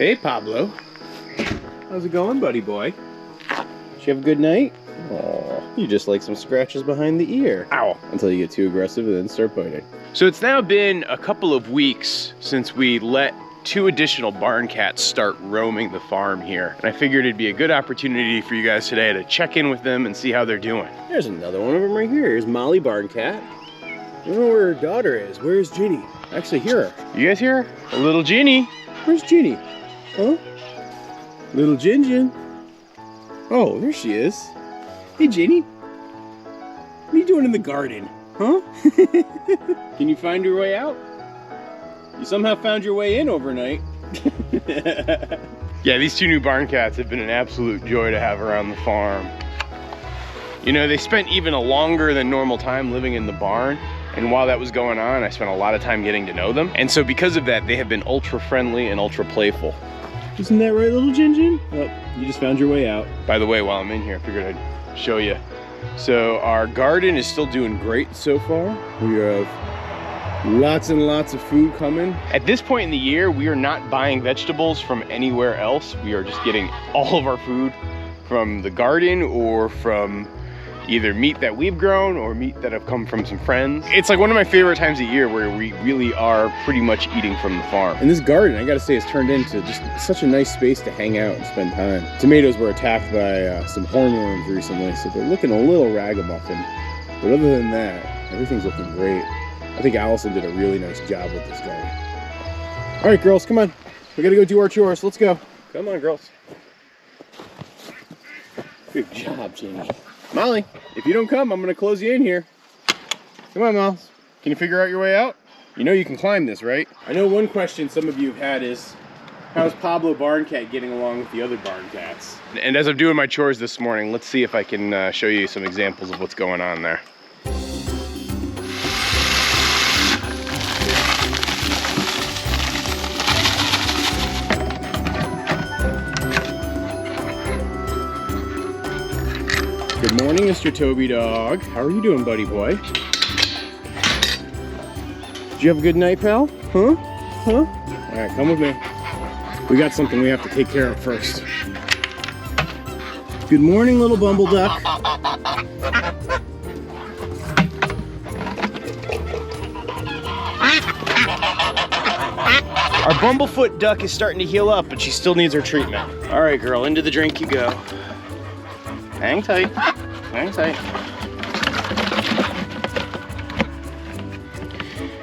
Hey, Pablo. How's it going, buddy boy? Did you have a good night? Oh, you just like some scratches behind the ear. Ow. Until you get too aggressive and then start biting. So it's now been a couple of weeks since we let 2 additional barn cats start roaming the farm here. And I figured it'd be a good opportunity for you guys today to check in with them and see how they're doing. There's another one of them right here. Here's Molly barn cat. I don't know where her daughter is. Where's Ginny? I actually hear her. You guys hear her? A little Ginny. Where's Ginny? Huh? Little Gin. Oh, there she is. Hey, Ginny. What are you doing in the garden? Huh? Can you find your way out? You somehow found your way in overnight. Yeah, these 2 new barn cats have been an absolute joy to have around the farm. You know, they spent even a longer than normal time living in the barn. And while that was going on, I spent a lot of time getting to know them. And so because of that, they have been ultra friendly and ultra playful. Isn't that right, little Gin? Oh, you just found your way out. By the way, while I'm in here, I figured I'd show you. So our garden is still doing great so far. We have lots and lots of food coming. At this point in the year, we are not buying vegetables from anywhere else. We are just getting all of our food from the garden or from either meat that we've grown or meat that have come from some friends. It's like one of my favorite times of year where we really are pretty much eating from the farm. And this garden, I gotta say, has turned into just such a nice space to hang out and spend time. Tomatoes were attacked by some hornworms recently, so they're looking a little ragamuffin. But other than that, everything's looking great. I think Allison did a really nice job with this garden. All right, girls, come on. We gotta go do our chores. Let's go. Come on, girls. Good job, Ginny. Molly, if you don't come, I'm gonna close you in here. Come on, Miles. Can you figure out your way out? You know you can climb this, right? I know one question some of you have had is, how's Pablo barn cat getting along with the other barn cats? And as I'm doing my chores this morning, let's see if I can show you some examples of what's going on there. Good morning, Mr. Toby dog. How are you doing, buddy boy? Did you have a good night, pal? Huh? Huh? All right, come with me. We got something we have to take care of first. Good morning, little bumble duck. Our bumblefoot duck is starting to heal up, but she still needs her treatment. All right, girl, into the drink you go. Hang tight. Hang tight.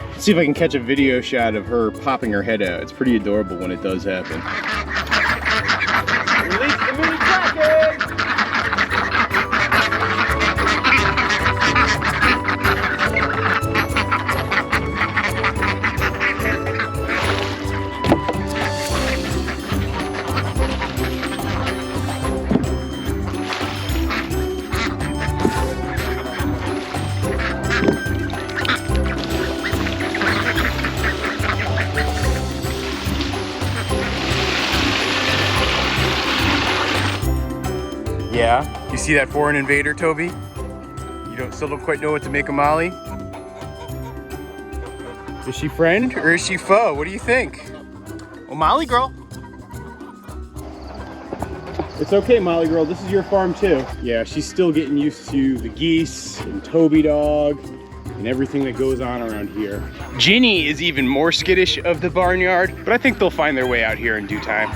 Let's see if I can catch a video shot of her popping her head out. It's pretty adorable when it does happen. Release the mini kraken! Yeah? You see that foreign invader, Toby? You still don't quite know what to make of Molly? Is she friend or is she foe? What do you think? Well, Molly girl. It's okay, Molly girl. This is your farm too. Yeah, she's still getting used to the geese and Toby dog and everything that goes on around here. Ginny is even more skittish of the barnyard, but I think they'll find their way out here in due time.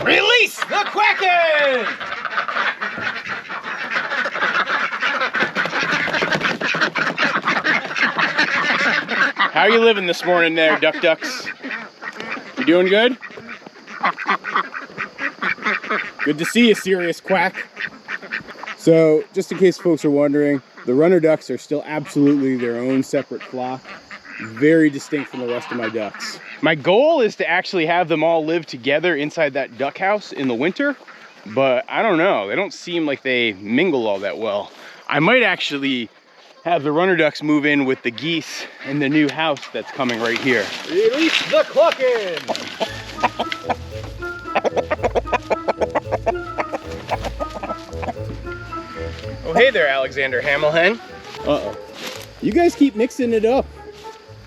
Release the Kraken! How are you living this morning there, ducks? You doing good? Good to see you, serious quack. So, just in case folks are wondering, the runner ducks are still absolutely their own separate flock. Very distinct from the rest of my ducks. My goal is to actually have them all live together inside that duck house in the winter, but I don't know. They don't seem like they mingle all that well. I might actually have the runner ducks move in with the geese in the new house that's coming right here. Release the clucking! there, Alexander Hamilhen. Uh-oh. You guys keep mixing it up.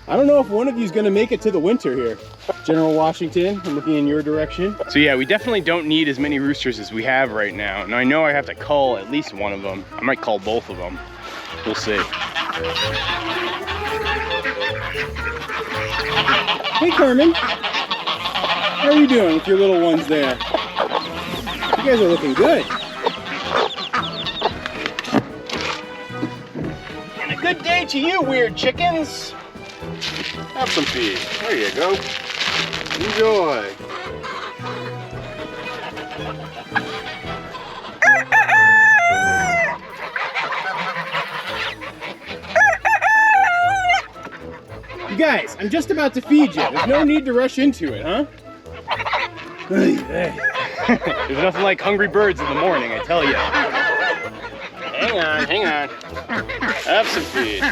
I don't know if one of you's gonna make it to the winter here. General Washington, I'm looking in your direction. So yeah, we definitely don't need as many roosters as we have right now. And I know I have to cull at least one of them. I might cull both of them. We'll see. Hey Carmen, how are you doing with your little ones there? You guys are looking good. And a good day to you, weird chickens. Have some feed. There you go. Enjoy. You guys, I'm just about to feed you. There's no need to rush into it, huh? There's nothing like hungry birds in the morning, I tell you. Hang on, hang on. Have some feed.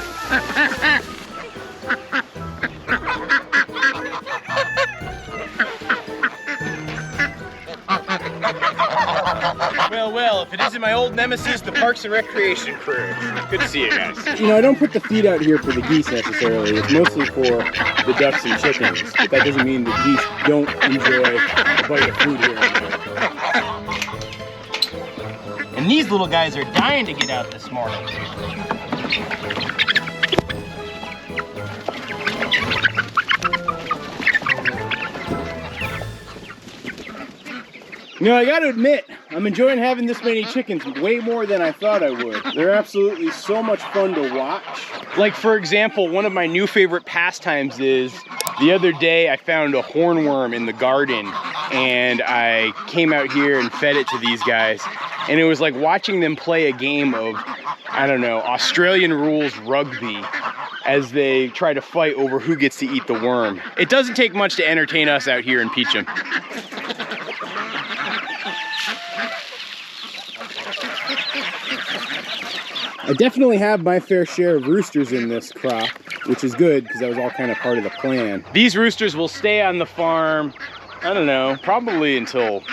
Well, if it isn't my old nemesis, the Parks and Recreation crew. Good to see you guys. You know, I don't put the feed out here for the geese necessarily. It's mostly for the ducks and chickens. But that doesn't mean the geese don't enjoy a bite of food here and there. And these little guys are dying to get out this morning. You know, I gotta admit, I'm enjoying having this many chickens way more than I thought I would. They're absolutely so much fun to watch. Like, for example, one of my new favorite pastimes is the other day I found a hornworm in the garden and I came out here and fed it to these guys. And it was like watching them play a game of, I don't know, Australian rules rugby as they try to fight over who gets to eat the worm. It doesn't take much to entertain us out here in Peacham. I definitely have my fair share of roosters in this crop, which is good because that was all kind of part of the plan. These roosters will stay on the farm, I don't know, probably until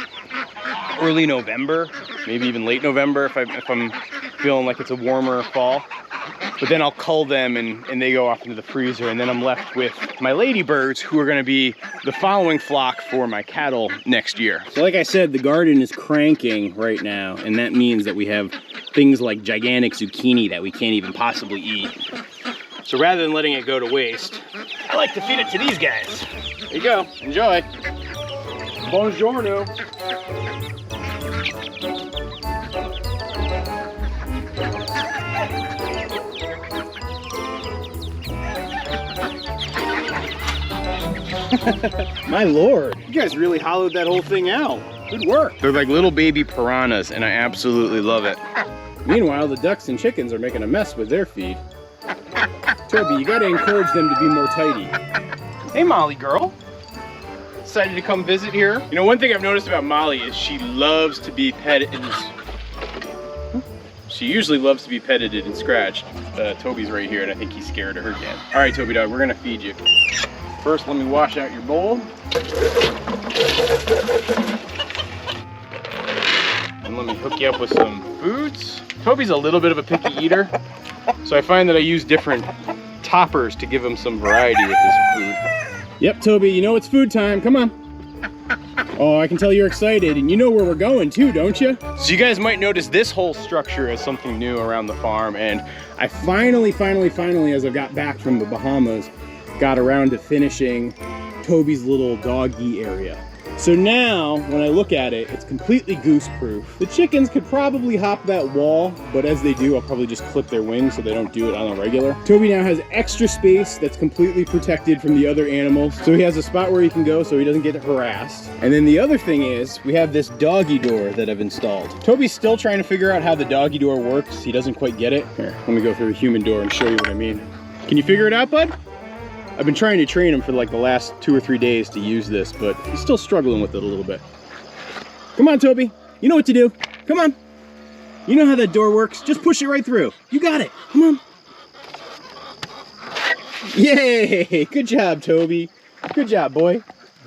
early November, maybe even late November if I'm feeling like it's a warmer fall. But then I'll cull them and they go off into the freezer, and then I'm left with my ladybirds, who are gonna be the following flock for my cattle next year. So like I said, the garden is cranking right now, and that means that we have things like gigantic zucchini that we can't even possibly eat. So rather than letting it go to waste, I like to feed it to these guys. There you go, enjoy. Buongiorno. My lord, you guys really hollowed that whole thing out. Good work. They're like little baby piranhas, and I absolutely love it. Meanwhile, the ducks and chickens are making a mess with their feed. Toby, you gotta encourage them to be more tidy. Hey, Molly girl. Decided to come visit here. You know, one thing I've noticed about Molly is she loves to be petted. She usually loves to be petted and scratched. Toby's right here, and I think he's scared of her again. All right, Toby dog, we're gonna feed you. First, let me wash out your bowl. And let me hook you up with some foods. Toby's a little bit of a picky eater, so I find that I use different toppers to give him some variety with his food. Yep, Toby, you know it's food time. Come on. Oh, I can tell you're excited, and you know where we're going too, don't you? So you guys might notice this whole structure as something new around the farm, and I finally, as I got back from the Bahamas, got around to finishing Toby's little doggy area. So now, when I look at it, it's completely goose-proof. The chickens could probably hop that wall, but as they do, I'll probably just clip their wings so they don't do it on a regular. Toby now has extra space that's completely protected from the other animals. So he has a spot where he can go so he doesn't get harassed. And then the other thing is, we have this doggy door that I've installed. Toby's still trying to figure out how the doggy door works. He doesn't quite get it. Here, let me go through the human door and show you what I mean. Can you figure it out, bud? I've been trying to train him for like the last 2 or 3 days to use this, but he's still struggling with it a little bit. Come on, Toby. You know what to do. Come on. You know how that door works. Just push it right through. You got it. Come on. Yay! Good job, Toby. Good job, boy.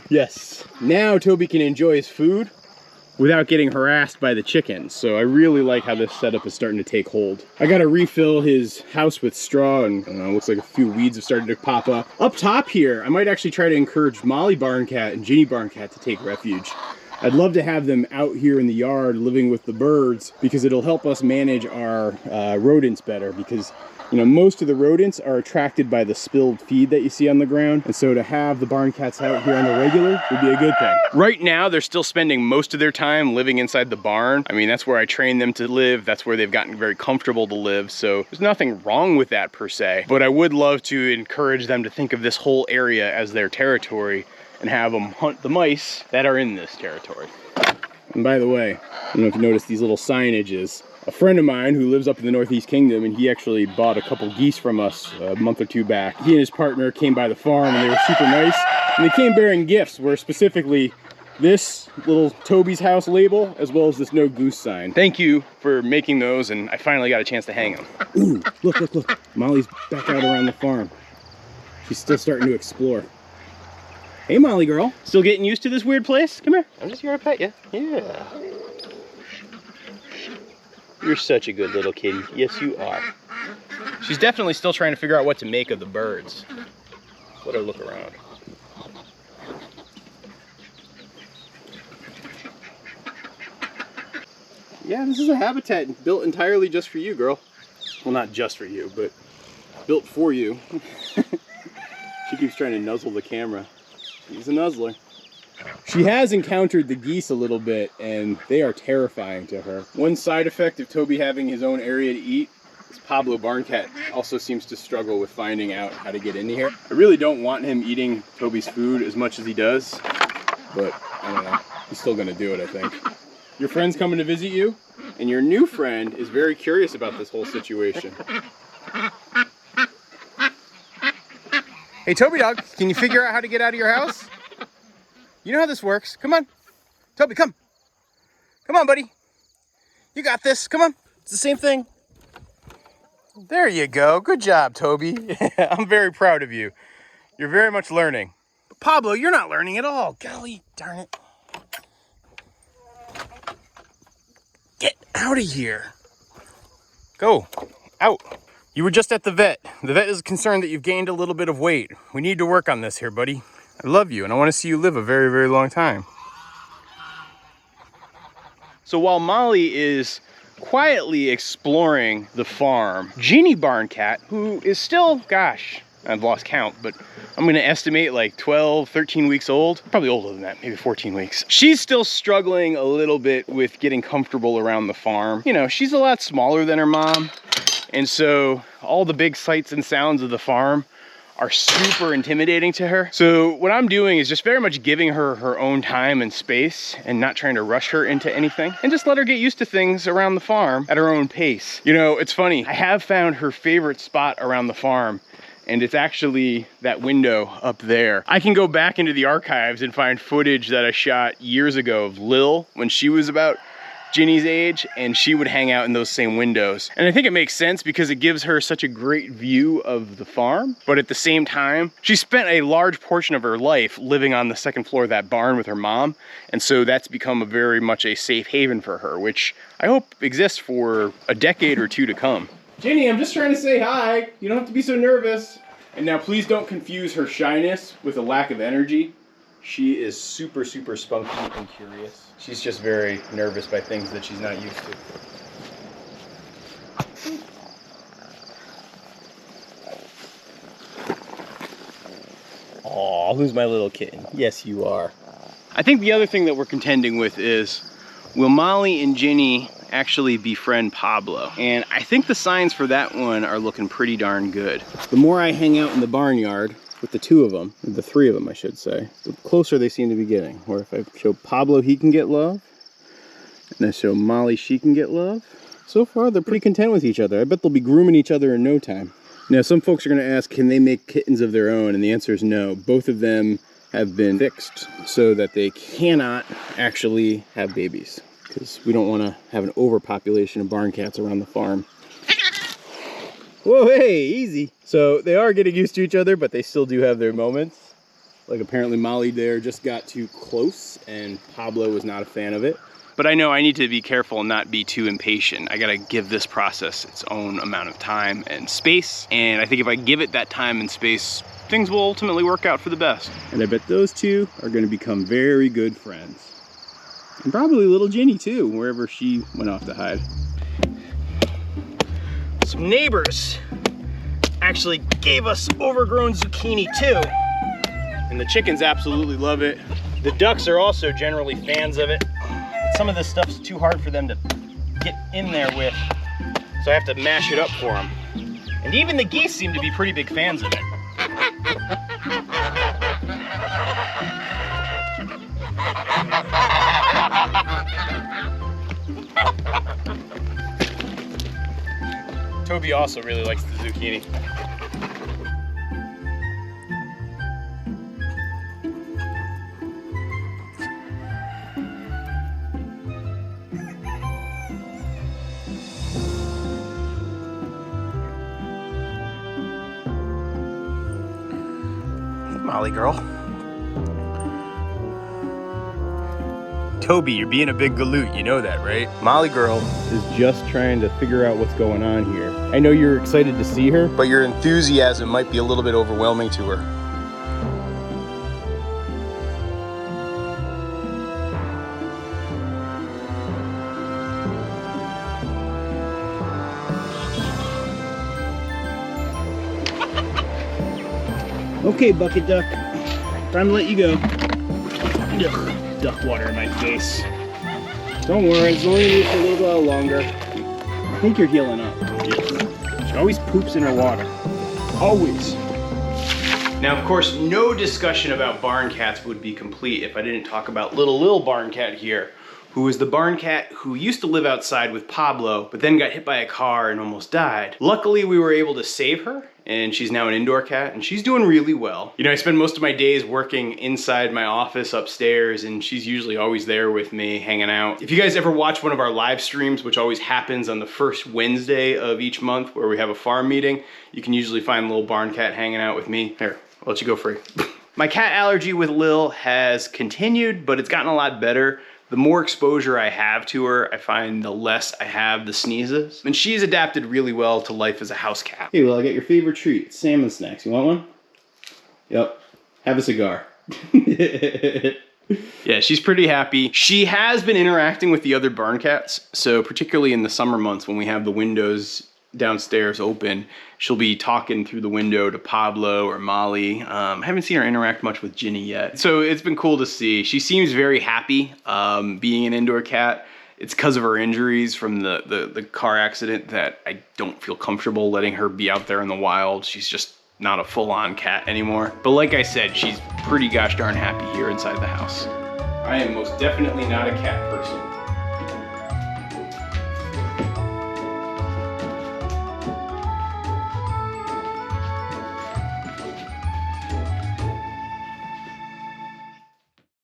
Yes. Now Toby can enjoy his food without getting harassed by the chickens. So I really like how this setup is starting to take hold. I gotta refill his house with straw, and looks like a few weeds have started to pop up. Up top here, I might actually try to encourage Molly Barn Cat and Ginny Barn Cat to take refuge. I'd love to have them out here in the yard living with the birds, because it'll help us manage our rodents better, because you know, most of the rodents are attracted by the spilled feed that you see on the ground. And so to have the barn cats out here on the regular would be a good thing. Right now, they're still spending most of their time living inside the barn. I mean, that's where I trained them to live. That's where they've gotten very comfortable to live. So there's nothing wrong with that per se. But I would love to encourage them to think of this whole area as their territory and have them hunt the mice that are in this territory. And by the way, I don't know if you noticed these little signages. A friend of mine who lives up in the Northeast Kingdom, and he actually bought a couple geese from us a month or two back. He and his partner came by the farm, and they were super nice. And they came bearing gifts, where specifically this little Toby's house label, as well as this no goose sign. Thank you for making those, and I finally got a chance to hang them. Ooh, look, look, look. Molly's back out around the farm. She's still starting to explore. Hey, Molly girl. Still getting used to this weird place? Come here. I'm just here to pet you. Yeah. You're such a good little kitty. Yes, you are. She's definitely still trying to figure out what to make of the birds. Let her look around. Yeah, this is a habitat built entirely just for you, girl. Well, not just for you, but built for you. She keeps trying to nuzzle the camera. She's a nuzzler. She has encountered the geese a little bit, and they are terrifying to her. One side effect of Toby having his own area to eat is Pablo Barn Cat also seems to struggle with finding out how to get into here. I really don't want him eating Toby's food as much as he does, but I don't know. He's still gonna do it, I think. Your friend's coming to visit you, and your new friend is very curious about this whole situation. Hey, Toby dog, can you figure out how to get out of your house? You know how this works. Come on. Toby, come. Come on, buddy. You got this. Come on. It's the same thing. There you go. Good job, Toby. I'm very proud of you. You're very much learning. But Pablo, you're not learning at all. Golly darn it. Get out of here. Go. Out. You were just at the vet. The vet is concerned that you've gained a little bit of weight. We need to work on this here, buddy. I love you, and I want to see you live a very, very long time. So while Molly is quietly exploring the farm, Ginny Barn Cat, who is still, gosh, I've lost count, but I'm gonna estimate like 12, 13 weeks old. Probably older than that, maybe 14 weeks. She's still struggling a little bit with getting comfortable around the farm. You know, she's a lot smaller than her mom, and so all the big sights and sounds of the farm are super intimidating to her. So what I'm doing is just very much giving her her own time and space and not trying to rush her into anything, and just let her get used to things around the farm at her own pace. You know, it's funny, I have found her favorite spot around the farm, and it's actually that window up there. I can go back into the archives and find footage that I shot years ago of Lil when she was about Ginny's age, and she would hang out in those same windows. And I think it makes sense because it gives her such a great view of the farm, but at the same time, she spent a large portion of her life living on the second floor of that barn with her mom, and so that's become a very much a safe haven for her, which I hope exists for a decade or two to come. Ginny, I'm just trying to say hi. You don't have to be so nervous. And now please don't confuse her shyness with a lack of energy. She is super, super spunky and curious. She's just very nervous by things that she's not used to. Aw, who's my little kitten? Yes, you are. I think the other thing that we're contending with is, will Molly and Ginny actually befriend Pablo? And I think the signs for that one are looking pretty darn good. The more I hang out in the barnyard with the two of them, the three of them I should say, the closer they seem to be getting. Where if I show Pablo he can get love, and I show Molly she can get love, so far they're pretty content with each other. I bet they'll be grooming each other in no time. Now some folks are going to ask, can they make kittens of their own? And the answer is no. Both of them have been fixed so that they cannot actually have babies, because we don't want to have an overpopulation of barn cats around the farm. Whoa, hey, easy. So they are getting used to each other, but they still do have their moments. Like apparently Molly there just got too close and Pablo was not a fan of it. But I know I need to be careful and not be too impatient. I gotta give this process its own amount of time and space. And I think if I give it that time and space, things will ultimately work out for the best. And I bet those two are gonna become very good friends. And probably little Ginny too, wherever she went off to hide. Some neighbors actually gave us overgrown zucchini too. And the chickens absolutely love it. The ducks are also generally fans of it. Some of this stuff's too hard for them to get in there with, so I have to mash it up for them. And even the geese seem to be pretty big fans of it. Toby also really likes the zucchini. Molly girl. Toby, you're being a big galoot, you know that, right? Molly girl is just trying to figure out what's going on here. I know you're excited to see her, but your enthusiasm might be a little bit overwhelming to her. Okay, bucket duck, time to let you go. Ugh. Duck water in my face. Don't worry, it's only gonna be for a little while longer. I think you're healing up. She always poops in her water. Always. Now, of course, no discussion about barn cats would be complete if I didn't talk about little barn cat here, who is the barn cat who used to live outside with Pablo, but then got hit by a car and almost died. Luckily, we were able to save her, and she's now an indoor cat, and she's doing really well. You know, I spend most of my days working inside my office upstairs, and she's usually always there with me, hanging out. If you guys ever watch one of our live streams, which always happens on the first Wednesday of each month, where we have a farm meeting, you can usually find little barn cat hanging out with me. Here, I'll let you go free. My cat allergy with Lil has continued, but it's gotten a lot better. The more exposure I have to her, I find the less I have the sneezes. And she's adapted really well to life as a house cat. Hey, well, I got your favorite treat, salmon snacks. You want one? Yep. Have a cigar. Yeah, she's pretty happy. She has been interacting with the other barn cats. So particularly in the summer months when we have the windows downstairs open, she'll be talking through the window to Pablo or Molly. I haven't seen her interact much with Ginny yet. So it's been cool to see. She seems very happy being an indoor cat. It's because of her injuries from the car accident that I don't feel comfortable letting her be out there in the wild. She's just not a full-on cat anymore. But like I said, she's pretty gosh darn happy here inside the house. I am most definitely not a cat person.